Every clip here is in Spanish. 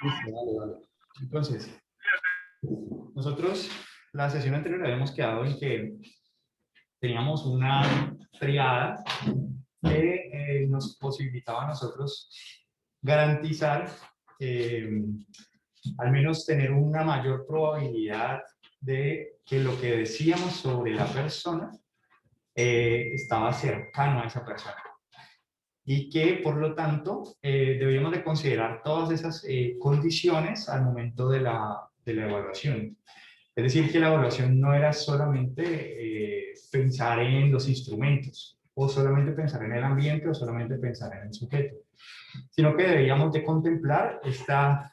Listo, vale, vale. Entonces, nosotros la sesión anterior habíamos quedado en que teníamos una triada que nos posibilitaba a nosotros garantizar al menos tener una mayor probabilidad de que lo que decíamos sobre la persona estaba cercano a esa persona y que por lo tanto debíamos de considerar todas esas condiciones al momento de la evaluación. Es decir, que la evaluación no era solamente pensar en los instrumentos, o solamente pensar en el ambiente, o solamente pensar en el sujeto, sino que debíamos de contemplar esta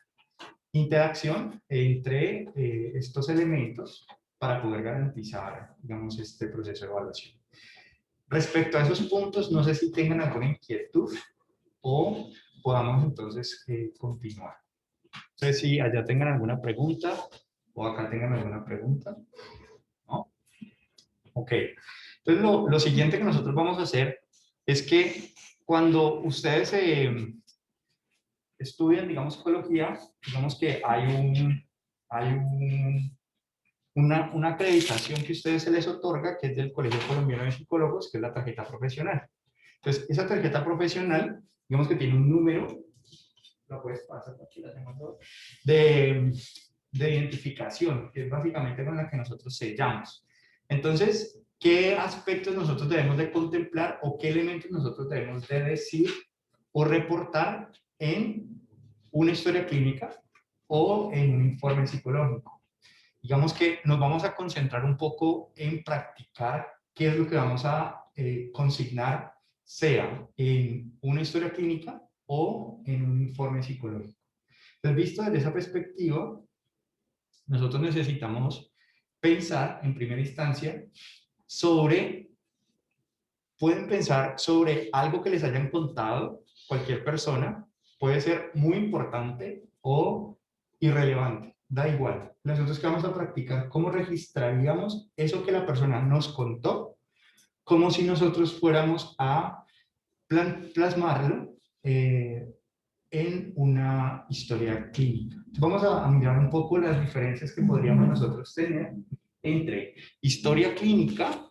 interacción entre estos elementos para poder garantizar, digamos, este proceso de evaluación. Respecto a esos puntos, no sé si tengan alguna inquietud o podamos entonces continuar. No sé si allá tengan alguna pregunta o acá tengan alguna pregunta. ¿No? Ok. Entonces, lo siguiente que nosotros vamos a hacer es que cuando ustedes estudian, digamos, psicología, digamos que una acreditación que a ustedes se les otorga, que es del Colegio Colombiano de Psicólogos, que es la tarjeta profesional. Entonces, esa tarjeta profesional, digamos que tiene un número, la puedes pasar, aquí la tengo, de identificación, que es básicamente con la que nosotros sellamos. Entonces, ¿qué aspectos nosotros debemos de contemplar o qué elementos nosotros debemos de decir o reportar en una historia clínica o en un informe psicológico? Digamos que nos vamos a concentrar un poco en practicar qué es lo que vamos a consignar, sea en una historia clínica o en un informe psicológico. Entonces, visto desde esa perspectiva, nosotros necesitamos pensar en primera instancia sobre, pueden pensar sobre algo que les hayan contado cualquier persona, puede ser muy importante o irrelevante, da igual. Nosotros que vamos a practicar cómo registraríamos eso que la persona nos contó, como si nosotros fuéramos a plasmarlo en una historia clínica. Entonces vamos a mirar un poco las diferencias que podríamos nosotros tener entre historia clínica,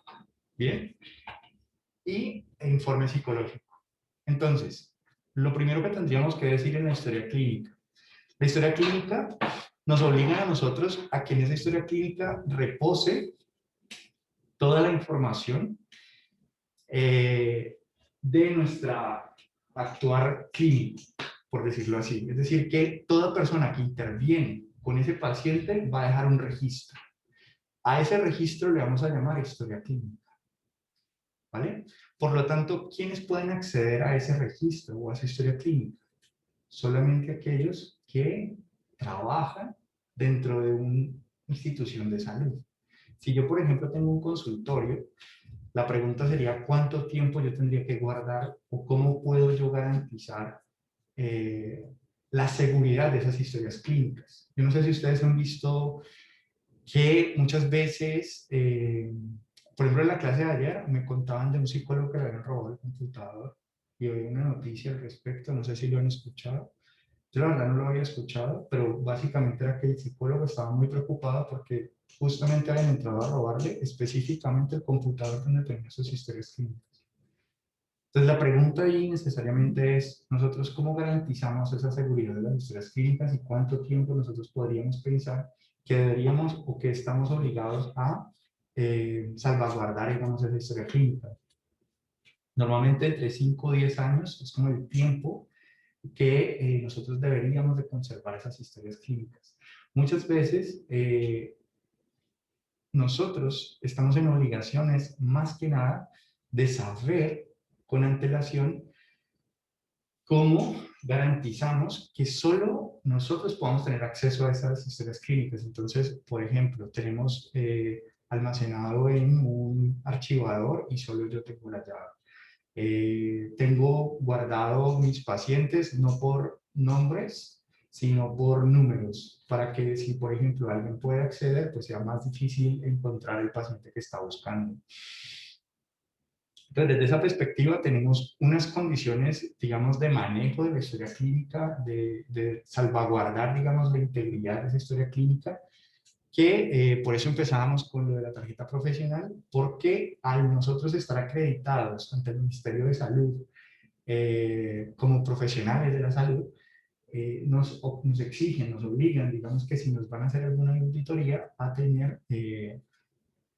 bien, y informe psicológico. Entonces, lo primero que tendríamos que decir en la historia clínica nos obliga a nosotros a que en esa historia clínica repose toda la información de nuestra actuar clínico, por decirlo así. Es decir, que toda persona que interviene con ese paciente va a dejar un registro. A ese registro le vamos a llamar historia clínica. ¿Vale? Por lo tanto, ¿quiénes pueden acceder a ese registro o a esa historia clínica? Solamente aquellos que trabajan dentro de una institución de salud. Si yo, por ejemplo, tengo un consultorio, la pregunta sería cuánto tiempo yo tendría que guardar o cómo puedo yo garantizar la seguridad de esas historias clínicas. Yo no sé si ustedes han visto que muchas veces, por ejemplo, en la clase de ayer me contaban de un psicólogo que le habían robado el computador y había una noticia al respecto, no sé si lo han escuchado. Yo la verdad no lo había escuchado, pero básicamente era que el psicólogo estaba muy preocupado porque justamente habían entrado a robarle específicamente el computador donde tenía sus historias clínicas. Entonces la pregunta ahí necesariamente es, nosotros cómo garantizamos esa seguridad de las historias clínicas y cuánto tiempo nosotros podríamos pensar que deberíamos o que estamos obligados a salvaguardar, digamos, esa historia clínica. Normalmente entre 5 o 10 años es como el tiempo que nosotros deberíamos de conservar esas historias clínicas. Muchas veces nosotros estamos en obligaciones más que nada de saber con antelación cómo garantizamos que solo nosotros podamos tener acceso a esas historias clínicas. Entonces, por ejemplo, tenemos almacenado en un archivador y solo yo tengo la llave. Tengo guardado mis pacientes no por nombres, sino por números, para que si, por ejemplo, alguien puede acceder, pues sea más difícil encontrar el paciente que está buscando. Entonces, desde esa perspectiva tenemos unas condiciones, digamos, de manejo de la historia clínica, de salvaguardar, digamos, la integridad de esa historia clínica, que por eso empezábamos con lo de la tarjeta profesional, porque al nosotros estar acreditados ante el Ministerio de Salud como profesionales de la salud, nos exigen, nos obligan, digamos que si nos van a hacer alguna auditoría, a tener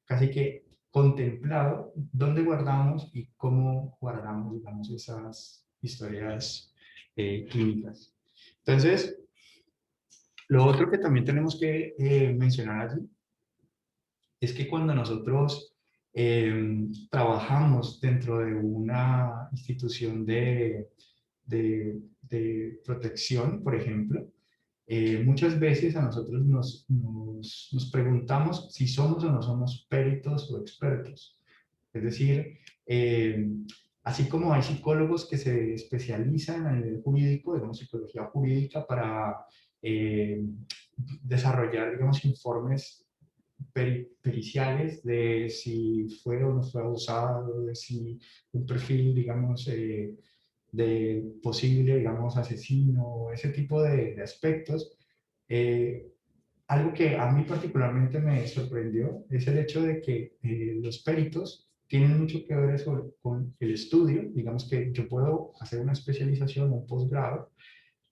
casi que contemplado dónde guardamos y cómo guardamos, digamos, esas historias clínicas. Entonces, lo otro que también tenemos que mencionar allí es que cuando nosotros trabajamos dentro de una institución de protección, por ejemplo, muchas veces a nosotros nos preguntamos si somos o no somos peritos o expertos. Es decir, así como hay psicólogos que se especializan en el jurídico, digamos, psicología jurídica, para eh, desarrollar, digamos, informes periciales de si fue o no fue abusado, de si un perfil, digamos, de posible, digamos, asesino, ese tipo de aspectos. Eh, Algo que a mí particularmente me sorprendió es el hecho de que los peritos tienen mucho que ver eso con el estudio. Digamos que yo puedo hacer una especialización o un posgrado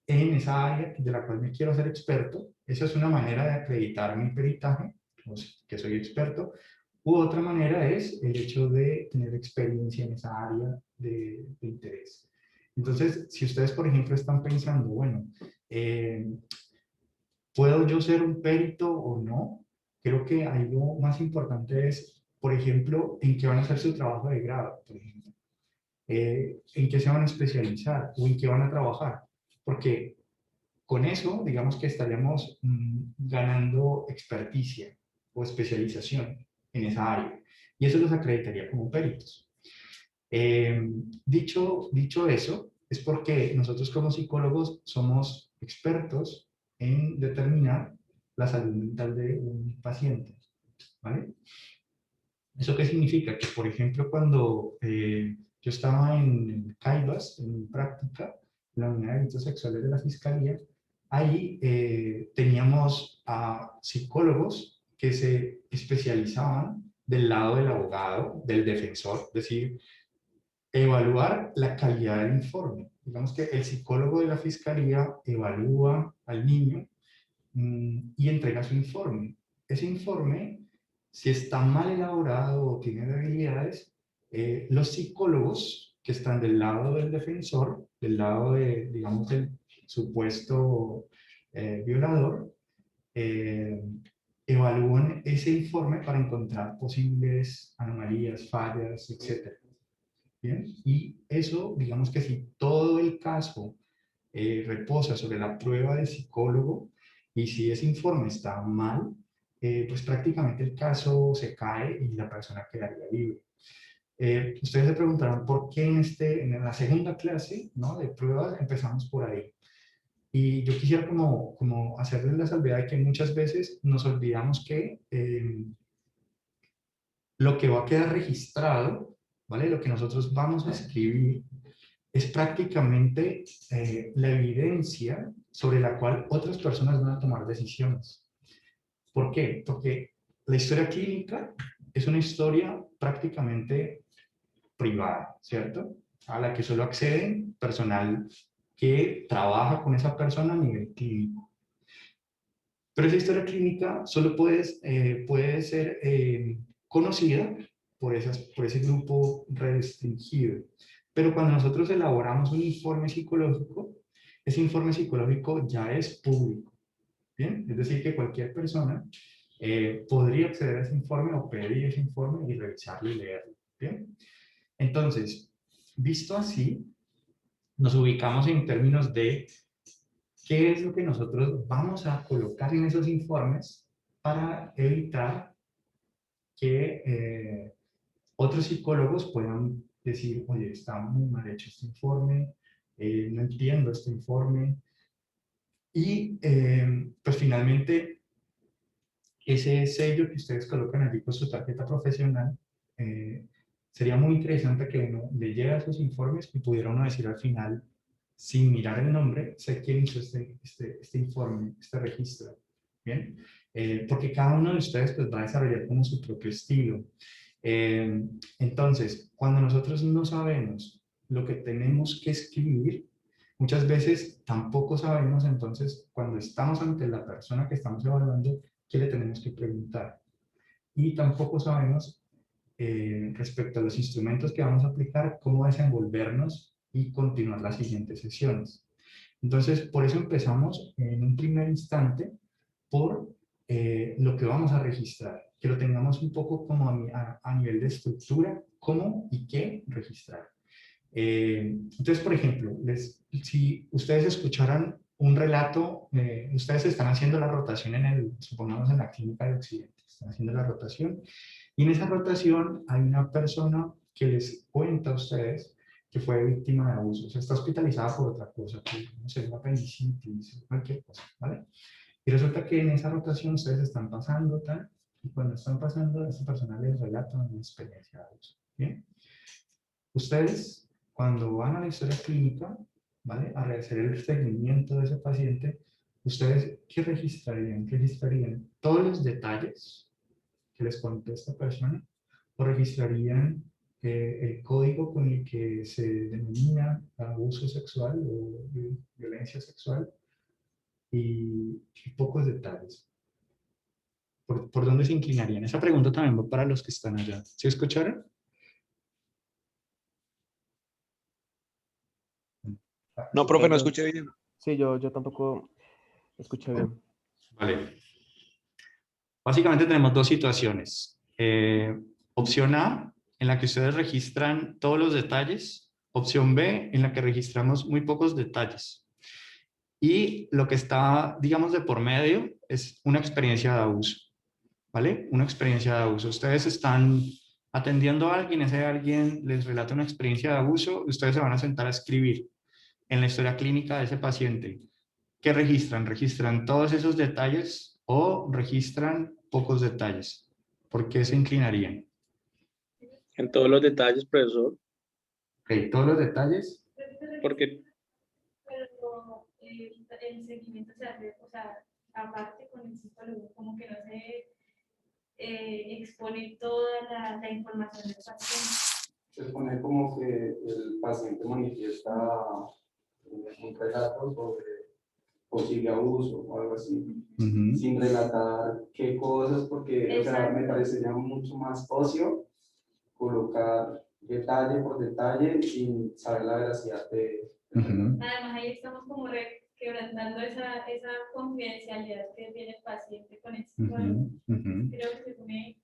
en esa área de la cual me quiero hacer experto. Esa es una manera de acreditar mi peritaje, pues, que soy experto. U otra manera es el hecho de tener experiencia en esa área de interés. Entonces, si ustedes, por ejemplo, están pensando, bueno, eh, ¿puedo yo ser un perito o no? Creo que ahí lo más importante es, por ejemplo, en qué van a hacer su trabajo de grado, por ejemplo. En qué se van a especializar o en qué van a trabajar. Porque con eso, digamos que estaríamos ganando experticia o especialización en esa área. Y eso los acreditaría como peritos. Dicho eso, es porque nosotros como psicólogos somos expertos en determinar la salud mental de un paciente, ¿vale? ¿Eso qué significa? Que, por ejemplo, cuando yo estaba en CAIBAS, en práctica, en la unidad de delitos sexuales de la Fiscalía, ahí teníamos a psicólogos que se especializaban del lado del abogado, del defensor, es decir, evaluar la calidad del informe. Digamos que el psicólogo de la Fiscalía evalúa al niño y entrega su informe. Ese informe, si está mal elaborado o tiene debilidades, los psicólogos que están del lado del defensor, del lado de, digamos, del supuesto violador, eh, evalúan ese informe para encontrar posibles anomalías, fallas, etc. ¿Bien? Y eso, digamos que si todo el caso reposa sobre la prueba del psicólogo y si ese informe está mal, pues prácticamente el caso se cae y la persona quedaría libre. Ustedes se preguntarán por qué en la segunda clase, ¿no?, de pruebas empezamos por ahí. Y yo quisiera como hacerles la salvedad de que muchas veces nos olvidamos que lo que va a quedar registrado, ¿vale? Lo que nosotros vamos a escribir es prácticamente la evidencia sobre la cual otras personas van a tomar decisiones. ¿Por qué? Porque la historia clínica es una historia prácticamente privada, ¿cierto? A la que solo acceden personal que trabaja con esa persona a nivel clínico. Pero esa historia clínica solo puede ser conocida por ese grupo restringido. Pero cuando nosotros elaboramos un informe psicológico, ese informe psicológico ya es público. ¿Bien? Es decir, que cualquier persona podría acceder a ese informe o pedir ese informe y revisarlo y leerlo. ¿Bien? Entonces, visto así, nos ubicamos en términos de qué es lo que nosotros vamos a colocar en esos informes para evitar que otros psicólogos puedan decir, oye, está muy mal hecho este informe, no entiendo este informe. Y pues finalmente, ese sello que ustedes colocan allí con su tarjeta profesional sería muy interesante que uno leyera esos informes y pudiera uno decir al final, sin mirar el nombre, sé quién hizo este informe, este registro. ¿Bien? Porque cada uno de ustedes pues, va a desarrollar como su propio estilo. Entonces, cuando nosotros no sabemos lo que tenemos que escribir, muchas veces tampoco sabemos, entonces, cuando estamos ante la persona que estamos evaluando, qué le tenemos que preguntar. Y tampoco sabemos, respecto a los instrumentos que vamos a aplicar, cómo desenvolvernos y continuar las siguientes sesiones. Entonces, por eso empezamos en un primer instante por lo que vamos a registrar, que lo tengamos un poco como a nivel de estructura, cómo y qué registrar. Entonces, por ejemplo, si ustedes escucharan un relato, ustedes están haciendo la rotación supongamos en la clínica de Occidente, están haciendo la rotación, y en esa rotación hay una persona que les cuenta a ustedes que fue víctima de abuso, o sea, está hospitalizada por otra cosa, no sé, una apendicitis, cualquier cosa, ¿vale? Y resulta que en esa rotación ustedes están pasando, tal, y cuando están pasando, esta persona les relata una experiencia de abuso, ¿bien? Ustedes, cuando van a la historia clínica, ¿vale? A hacer el seguimiento de ese paciente, ¿ustedes qué registrarían? ¿Registrarían todos los detalles que les contó esta persona? ¿O registrarían el código con el que se denomina abuso sexual o violencia sexual? Y pocos detalles. ¿Por dónde se inclinarían? Esa pregunta también va para los que están allá. ¿Sí escucharon? No, profe, no escuché bien. Sí, yo tampoco escuché bien. Vale. Básicamente tenemos dos situaciones. Opción A, en la que ustedes registran todos los detalles. Opción B, en la que registramos muy pocos detalles. Y lo que está, digamos, de por medio es una experiencia de abuso. ¿Vale? Una experiencia de abuso. Ustedes están atendiendo a alguien, ese alguien les relata una experiencia de abuso, ustedes se van a sentar a escribir en la historia clínica de ese paciente. ¿Qué registran? ¿Registran todos esos detalles o registran pocos detalles? ¿Por qué se inclinarían? En todos los detalles, profesor, Ok, todos los detalles. porque Pero el seguimiento se hace, o sea, aparte con el psicólogo, como que no se expone toda la información del paciente. Se supone como que el paciente manifiesta un relato sobre posible abuso o algo así, sin relatar qué cosas, porque o sea, me parecería mucho más ocio colocar detalle por detalle sin saber la veracidad de... Además, ahí estamos como quebrantando esa confidencialidad que tiene el paciente con el psicólogo. Creo que se pone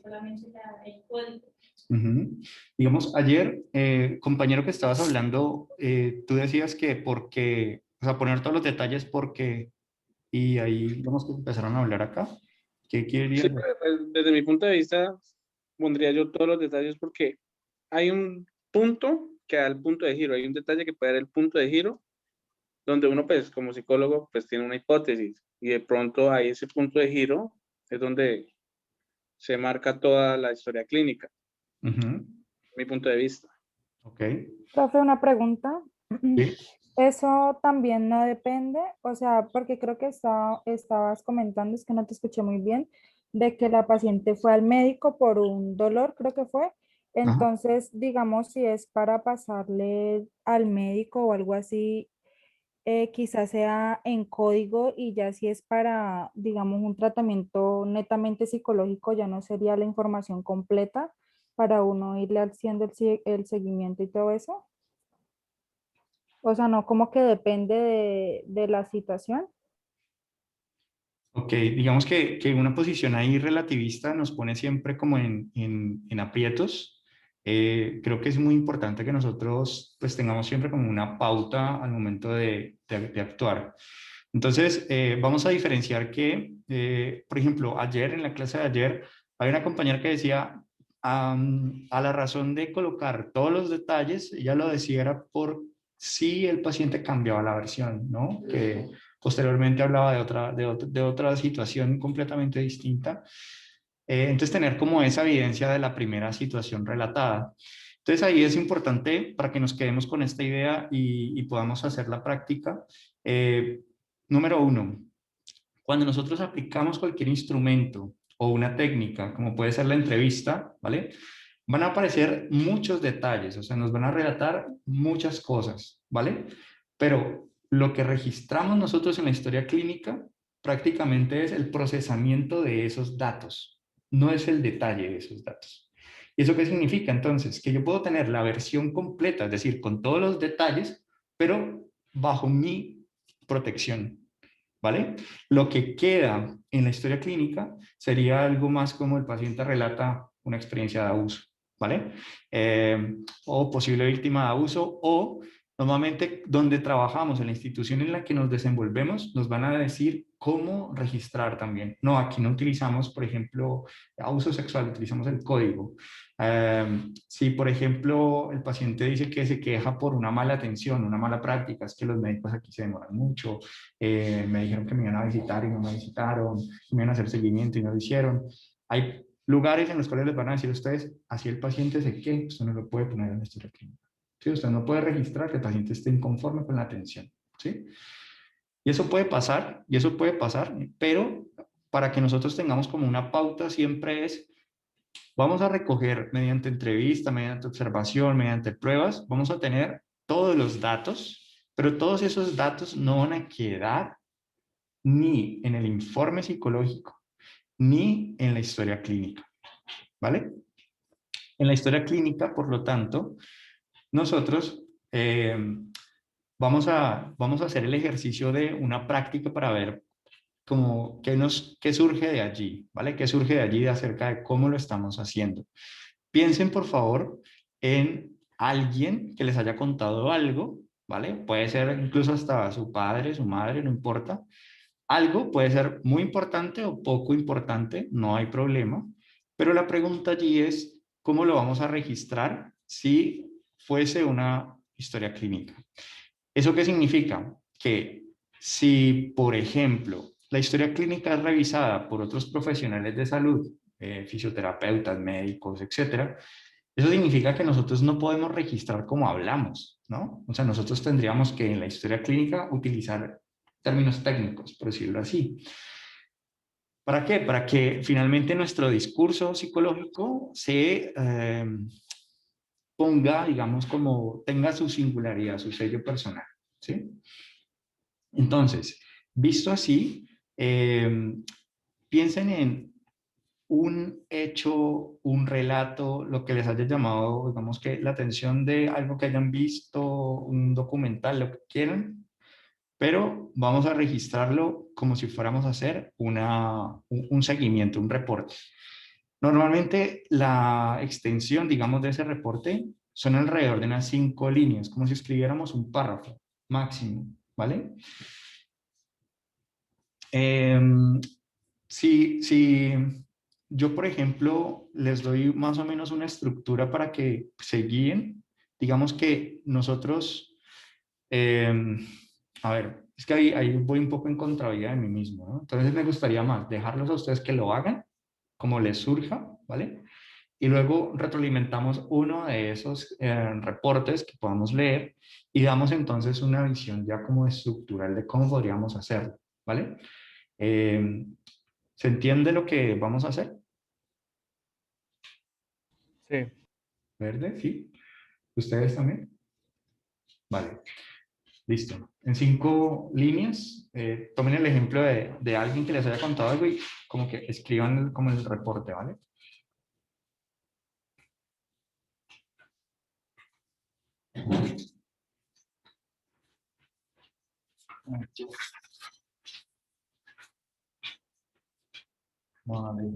solamente el código. Digamos, ayer, compañero que estabas hablando, tú decías que porque, o sea, poner todos los detalles porque, y ahí digamos que empezaron a hablar acá. ¿Qué querías sí, decir? pues, desde mi punto de vista, pondría yo todos los detalles porque hay un punto que da el punto de giro, hay un detalle que puede dar el punto de giro, donde uno, pues, como psicólogo, pues, tiene una hipótesis y de pronto ahí ese punto de giro es donde se marca toda la historia clínica, mi punto de vista. Ok. Profe, una pregunta. Sí. Eso también no depende, o sea, porque creo que estabas comentando, es que no te escuché muy bien, de que la paciente fue al médico por un dolor, creo que fue. Ajá. Entonces, digamos, si es para pasarle al médico o algo así, quizás sea en código y ya si es para, digamos, un tratamiento netamente psicológico, ya no sería la información completa para uno irle haciendo el seguimiento y todo eso. O sea, no como que depende de la situación. Ok, digamos que una posición ahí relativista nos pone siempre como en aprietos. Creo que es muy importante que nosotros pues tengamos siempre como una pauta al momento de actuar. Entonces, vamos a diferenciar que, por ejemplo, ayer en la clase de ayer, hay una compañera que decía, a la razón de colocar todos los detalles, ella lo decía era por si el paciente cambiaba la versión, ¿no? Que posteriormente hablaba de otra situación completamente distinta. Entonces, tener como esa evidencia de la primera situación relatada. Entonces, ahí es importante para que nos quedemos con esta idea y podamos hacer la práctica. Número uno, cuando nosotros aplicamos cualquier instrumento o una técnica, como puede ser la entrevista, ¿vale? Van a aparecer muchos detalles, o sea, nos van a relatar muchas cosas, ¿vale? Pero lo que registramos nosotros en la historia clínica prácticamente es el procesamiento de esos datos, no es el detalle de esos datos. ¿Y eso qué significa entonces? Que yo puedo tener la versión completa, es decir, con todos los detalles, pero bajo mi protección, ¿vale? Lo que queda en la historia clínica sería algo más como el paciente relata una experiencia de abuso, ¿vale? O posible víctima de abuso, o normalmente donde trabajamos, en la institución en la que nos desenvolvemos, nos van a decir cómo registrar también. No, aquí no utilizamos, por ejemplo, abuso sexual, utilizamos el código. Si, por ejemplo, el paciente dice que se queja por una mala atención, una mala práctica, es que los médicos aquí se demoran mucho, me dijeron que me iban a visitar y no me visitaron, me iban a hacer seguimiento y no lo hicieron. Hay lugares en los cuales les van a decir a ustedes, así el paciente se queja, usted no lo puede poner en la historia clínica. ¿Sí? Usted no puede registrar que el paciente esté inconforme con la atención. ¿Sí? Y eso puede pasar, pero para que nosotros tengamos como una pauta siempre es, vamos a recoger mediante entrevista, mediante observación, mediante pruebas, vamos a tener todos los datos, pero todos esos datos no van a quedar ni en el informe psicológico, ni en la historia clínica, ¿vale? En la historia clínica, por lo tanto, nosotros vamos a hacer el ejercicio de una práctica para ver como qué surge de allí, ¿vale? ¿Qué surge de allí de acerca de cómo lo estamos haciendo? Piensen, por favor, en alguien que les haya contado algo, ¿vale? Puede ser incluso hasta su padre, su madre, no importa. Algo puede ser muy importante o poco importante, no hay problema, pero la pregunta allí es, ¿cómo lo vamos a registrar si fuese una historia clínica? ¿Eso qué significa? Que si, por ejemplo, la historia clínica es revisada por otros profesionales de salud, fisioterapeutas, médicos, etcétera, eso significa que nosotros no podemos registrar como hablamos, ¿no? O sea, nosotros tendríamos que en la historia clínica utilizar términos técnicos, por decirlo así. ¿Para qué? Para que finalmente nuestro discurso psicológico se ponga, digamos, como tenga su singularidad, su sello personal, ¿sí? Entonces, visto así, piensen en un hecho, un relato, lo que les haya llamado, digamos que la atención de algo que hayan visto, un documental, lo que quieran, pero vamos a registrarlo como si fuéramos a hacer un seguimiento, un reporte. Normalmente la extensión, digamos, de ese reporte son alrededor de unas 5 líneas, como si escribiéramos un párrafo máximo, ¿vale? Si yo, por ejemplo, les doy más o menos una estructura para que se guíen, digamos que nosotros, a ver, es que ahí voy un poco en contravía de mí mismo, ¿no? Entonces me gustaría más dejarlos a ustedes que lo hagan como les surja, ¿vale? Y luego retroalimentamos uno de esos reportes que podamos leer y damos entonces una visión ya como estructural de cómo podríamos hacerlo, ¿vale? Eh, ¿Se entiende lo que vamos a hacer? Sí. ¿Verde? ¿Sí? ¿Ustedes también? Vale, listo. En 5 líneas, tomen el ejemplo de alguien que les haya contado algo y como que escriban como el reporte, ¿vale? Vale.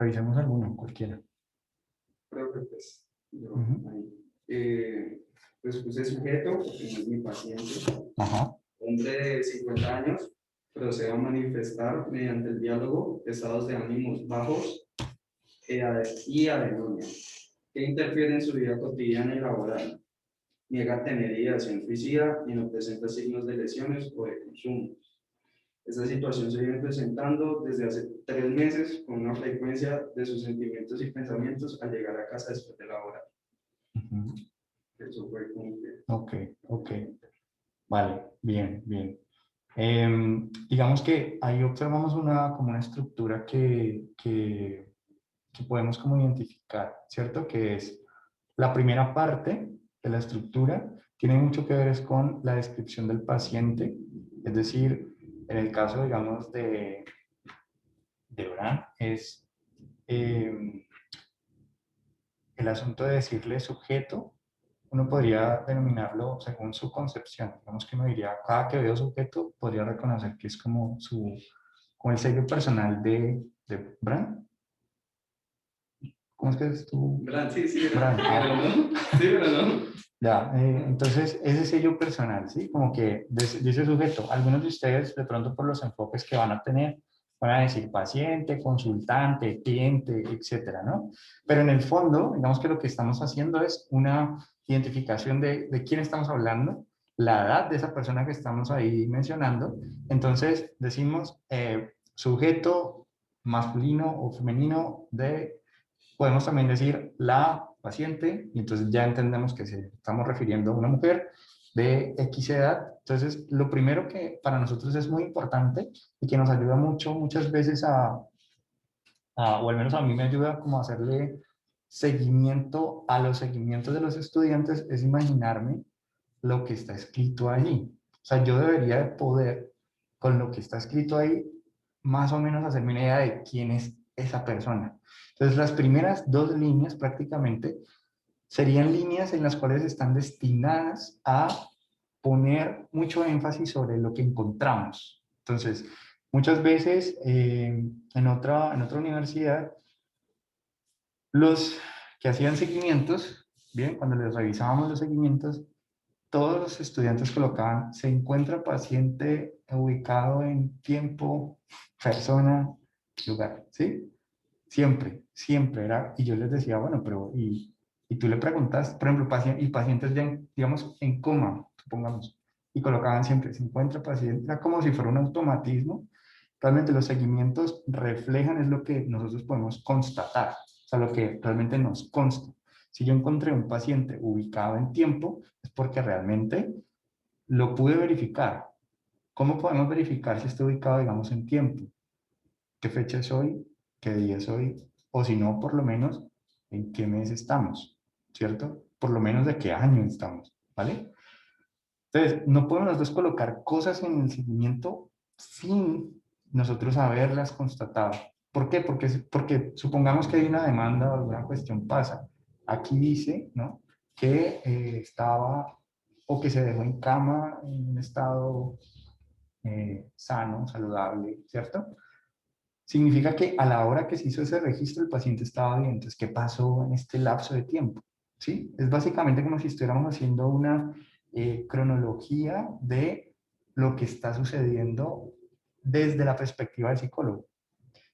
Revisemos alguno, cualquiera. Creo que pues, yo Ujú. ahí. Pues puse sujeto, porque no es mi paciente. Ajá. Hombre de 50 años, procede a manifestar mediante el diálogo estados de ánimos bajos y adenomia, que interfieren en su vida cotidiana y laboral. Niega tener ideación suicida y no presenta signos de lesiones o de consumo. Esta situación se viene presentando desde hace 3 meses con una frecuencia de sus sentimientos y pensamientos al llegar a casa después de la hora. Ujú. Eso fue como que... Ok, ok. Vale, bien, bien. Digamos que ahí observamos como una estructura que podemos como identificar, ¿cierto? Que es la primera parte de la estructura, tiene mucho que ver es con la descripción del paciente, es decir, en el caso, digamos, de Bran, es el asunto de decirle sujeto. Uno podría denominarlo según su concepción. Digamos que uno diría, cada que veo sujeto, podría reconocer que es como como el sello personal de Bran. ¿Cómo es que es tu? Sí, sí, Bran. pero no. Sí, pero no. Ya, entonces ese sello personal, ¿sí? Como que dice sujeto. Algunos de ustedes, de pronto por los enfoques que van a tener, van a decir paciente, consultante, cliente, etcétera, ¿no? Pero en el fondo, digamos que lo que estamos haciendo es una identificación de quién estamos hablando, la edad de esa persona que estamos ahí mencionando. Entonces decimos sujeto masculino o femenino podemos también decir la paciente, y entonces ya entendemos que se estamos refiriendo a una mujer de X edad. Entonces, lo primero que para nosotros es muy importante y que nos ayuda mucho, muchas veces o al menos a mí me ayuda como a hacerle seguimiento a los seguimientos de los estudiantes, es imaginarme lo que está escrito allí. O sea, yo debería de poder, con lo que está escrito ahí, más o menos hacerme una idea de quién es esa persona. Entonces, las primeras 2 líneas prácticamente serían líneas en las cuales están destinadas a poner mucho énfasis sobre lo que encontramos. Entonces, muchas veces en otra universidad, los que hacían seguimientos, bien, cuando les revisábamos los seguimientos, todos los estudiantes colocaban, se encuentra paciente ubicado en tiempo, persona, lugar, ¿sí? Siempre, siempre era, y yo les decía, bueno, pero, y tú le preguntas, por ejemplo, y pacientes ya, digamos, en coma, supongamos, y colocaban siempre, se encuentra paciente, era como si fuera un automatismo. Realmente los seguimientos reflejan, es lo que nosotros podemos constatar, o sea, lo que realmente nos consta. Si yo encontré un paciente ubicado en tiempo, es porque realmente lo pude verificar. ¿Cómo podemos verificar si está ubicado, digamos, en tiempo? ¿Qué fecha es hoy? ¿Qué día es hoy? O si no, por lo menos, ¿en qué mes estamos? ¿Cierto? Por lo menos de qué año estamos, ¿vale? Entonces, no podemos nosotros colocar cosas en el seguimiento sin nosotros haberlas constatado. ¿Por qué? Porque supongamos que hay una demanda o alguna cuestión pasa. Aquí dice, ¿no? Que estaba o que se dejó en cama en un estado sano, saludable, ¿cierto? Significa que a la hora que se hizo ese registro el paciente estaba bien. Entonces, ¿qué pasó en este lapso de tiempo? ¿Sí? Es básicamente como si estuviéramos haciendo una cronología de lo que está sucediendo desde la perspectiva del psicólogo.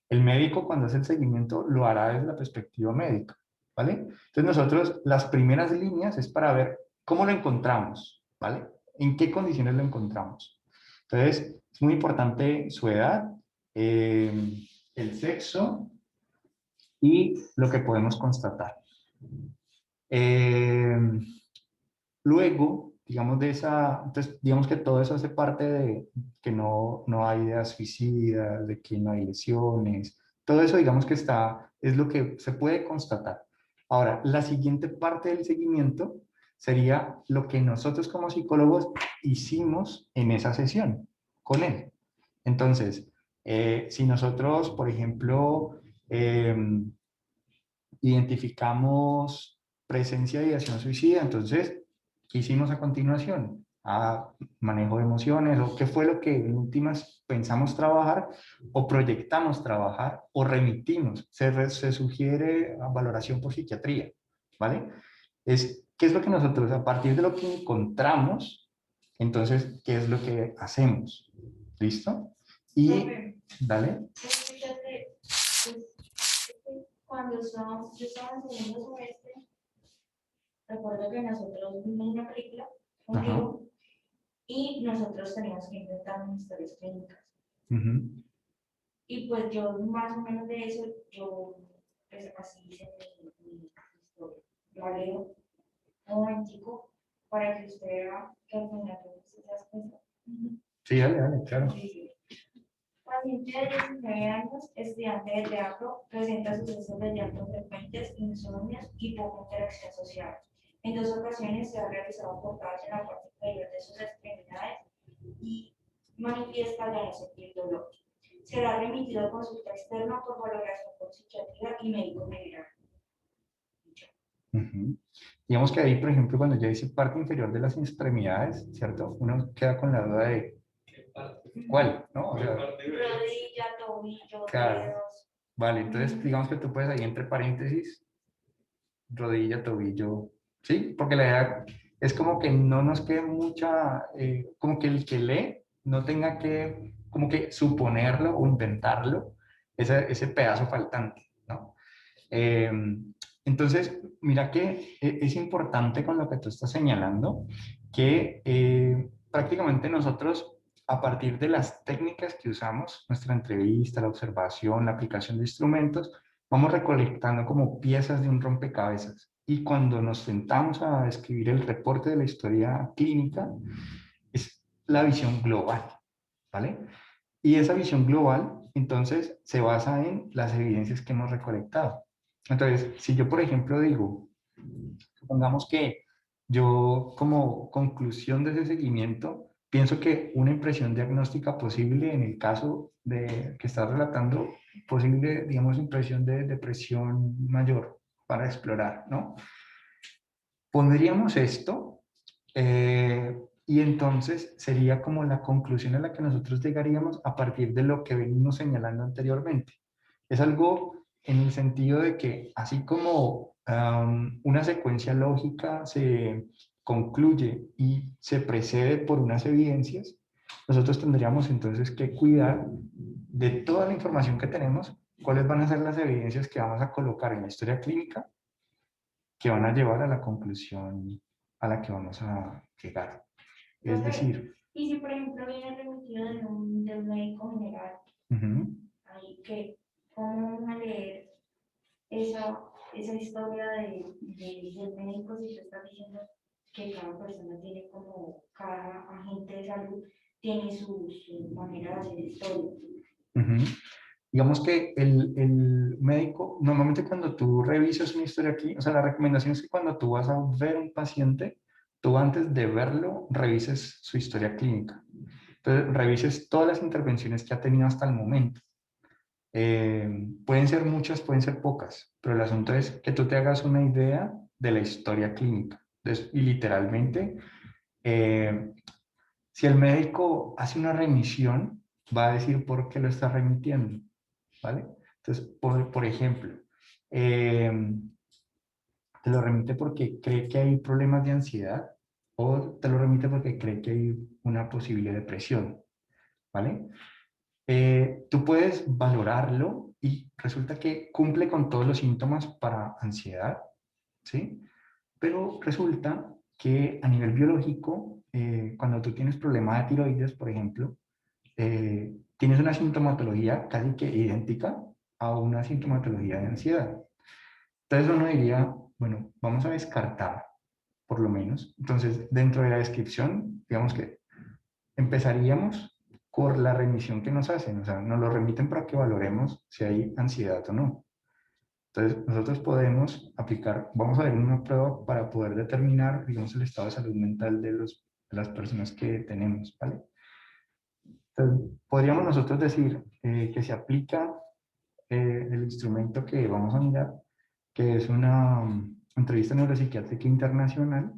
El médico cuando hace el seguimiento lo hará desde la perspectiva médica, ¿vale? Entonces nosotros las primeras líneas es para ver cómo lo encontramos, ¿vale? En qué condiciones lo encontramos. Entonces es muy importante su edad, el sexo y lo que podemos constatar. Luego, digamos, entonces, digamos que todo eso hace parte de que no hay ideas suicidas, de que no hay lesiones, todo eso, digamos que es lo que se puede constatar. Ahora, la siguiente parte del seguimiento sería lo que nosotros como psicólogos hicimos en esa sesión con él. Entonces, si nosotros, por ejemplo, identificamos presencia de ideación suicida, entonces, ¿qué hicimos a continuación? a manejo de emociones, o qué fue lo que en últimas pensamos trabajar, o proyectamos trabajar, o remitimos. Se sugiere a valoración por psiquiatría, ¿vale? ¿Qué es lo que nosotros, a partir de lo que encontramos, entonces, qué es lo que hacemos? ¿Listo? Y, Profe, dale. fíjate, pues, cuando yo estaba en segundo semestre, recuerdo que nosotros vimos una película contigo y nosotros teníamos que inventar historias clínicas. Ujú. Y pues yo más o menos de eso, yo pues, así hice mi historia. La leo un momentico para que usted vea que al final de esas cosas. Sí, dale, dale, claro. Dice, paciente de 19 años, estudiante de teatro, presenta sucesos de llanto frecuentes, insomnios y poca interacción social. En 2 ocasiones se ha realizado cortadas en la parte inferior de sus extremidades y manifiesta ya no sentir dolor. Será remitido a consulta externa por valoración por psiquiatría y médico general. Ujú. Digamos que ahí, por ejemplo, cuando ya dice parte inferior de las extremidades, ¿cierto? Uno queda con la duda de ¿cuál? ¿No? O sea, Rodilla, tobillo, claro. dedos. Vale, entonces digamos que tú puedes ahí entre paréntesis, rodilla, tobillo, ¿sí? Porque la idea es como que no nos quede mucha, como que el que lee no tenga que, como que suponerlo o inventarlo, ese pedazo faltante, ¿no? Eh, entonces, mira que es importante con lo que tú estás señalando, que prácticamente nosotros, a partir de las técnicas que usamos, nuestra entrevista, la observación, la aplicación de instrumentos, vamos recolectando como piezas de un rompecabezas. Y cuando nos sentamos a escribir el reporte de la historia clínica, es la visión global, ¿vale? Y esa visión global, entonces, se basa en las evidencias que hemos recolectado. Entonces, si yo, por ejemplo, digo, supongamos que yo como conclusión de ese seguimiento, pienso que una impresión diagnóstica posible en el caso de que estás relatando, posible, digamos, impresión de depresión mayor para explorar, ¿no? Pondríamos esto y entonces sería como la conclusión a la que nosotros llegaríamos a partir de lo que venimos señalando anteriormente. Es algo en el sentido de que así como una secuencia lógica se concluye y se precede por unas evidencias, nosotros tendríamos entonces que cuidar de toda la información que tenemos, cuáles van a ser las evidencias que vamos a colocar en la historia clínica que van a llevar a la conclusión a la que vamos a llegar. Es decir, Y si por ejemplo viene remitido de un médico general, ahí que, ¿cómo van a leer esa historia del médico si tú estás diciendo que cada persona tiene como, cada agente de salud tiene su manera de hacer historia? Digamos que el médico, normalmente cuando tú revisas una historia aquí, o sea, la recomendación es que cuando tú vas a ver un paciente, tú antes de verlo revises su historia clínica. Entonces, revises todas las intervenciones que ha tenido hasta el momento. Pueden ser muchas, pueden ser pocas, pero el asunto es que tú te hagas una idea de la historia clínica. Entonces, y literalmente, si el médico hace una remisión, va a decir por qué lo está remitiendo, ¿vale? Entonces, por ejemplo, te lo remite porque cree que hay problemas de ansiedad o te lo remite porque cree que hay una posible depresión, ¿vale? Tú puedes valorarlo y resulta que cumple con todos los síntomas para ansiedad, ¿sí? Pero resulta que a nivel biológico, cuando tú tienes problema de tiroides, por ejemplo, tienes una sintomatología casi que idéntica a una sintomatología de ansiedad. Entonces uno diría, bueno, vamos a descartar, por lo menos. Entonces, dentro de la descripción, digamos que empezaríamos por la remisión que nos hacen, o sea, nos lo remiten para que valoremos si hay ansiedad o no. Entonces, nosotros podemos aplicar, vamos a ver una prueba para poder determinar, digamos, el estado de salud mental de las personas que tenemos, ¿vale? Entonces, podríamos nosotros decir que se aplica el instrumento que vamos a mirar, que es una entrevista neuropsiquiátrica internacional,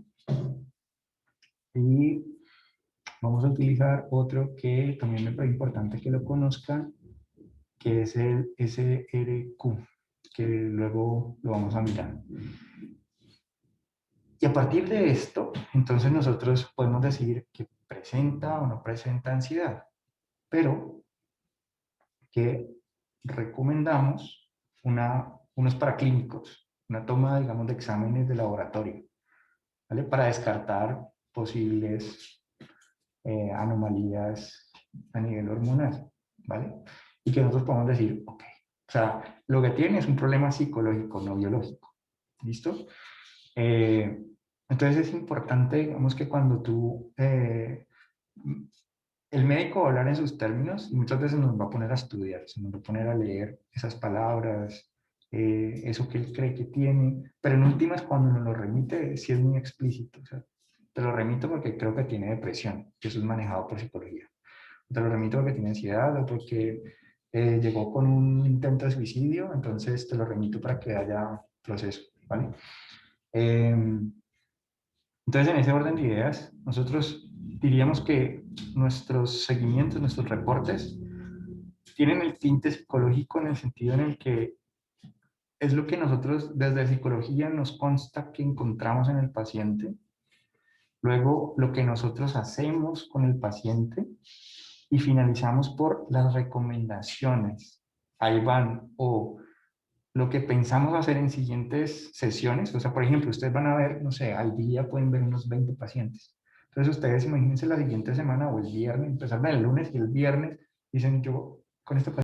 y vamos a utilizar otro que también me parece importante que lo conozcan, que es el SRQ, que luego lo vamos a mirar. Y a partir de esto, entonces nosotros podemos decir que presenta o no presenta ansiedad, pero que recomendamos unos paraclínicos, una toma, digamos, de exámenes de laboratorio, ¿vale? Para descartar posibles anomalías a nivel hormonal, ¿vale? Y que nosotros podamos decir, ok, o sea, lo que tiene es un problema psicológico, no biológico, ¿listo? Entonces es importante, digamos, que cuando tú, el médico va a hablar en sus términos y muchas veces nos va a poner a estudiar, se nos va a poner a leer esas palabras, eso que él cree que tiene, pero en últimas cuando nos lo remite sí es muy explícito, o sea, te lo remito porque creo que tiene depresión, que eso es manejado por psicología. Te lo remito porque tiene ansiedad o porque llegó con un intento de suicidio, entonces te lo remito para que haya proceso, ¿vale? Entonces, en ese orden de ideas, nosotros diríamos que nuestros seguimientos, nuestros reportes, tienen el tinte psicológico en el sentido en el que es lo que nosotros desde psicología nos consta que encontramos en el paciente, luego lo que nosotros hacemos con el paciente y finalizamos por las recomendaciones. Ahí van o lo que pensamos hacer en siguientes sesiones, o sea, por ejemplo, ustedes van a ver, no sé, al día pueden ver unos 20 pacientes. Entonces ustedes imagínense la siguiente semana o el viernes, empezar el lunes y el viernes, dicen yo con este paciente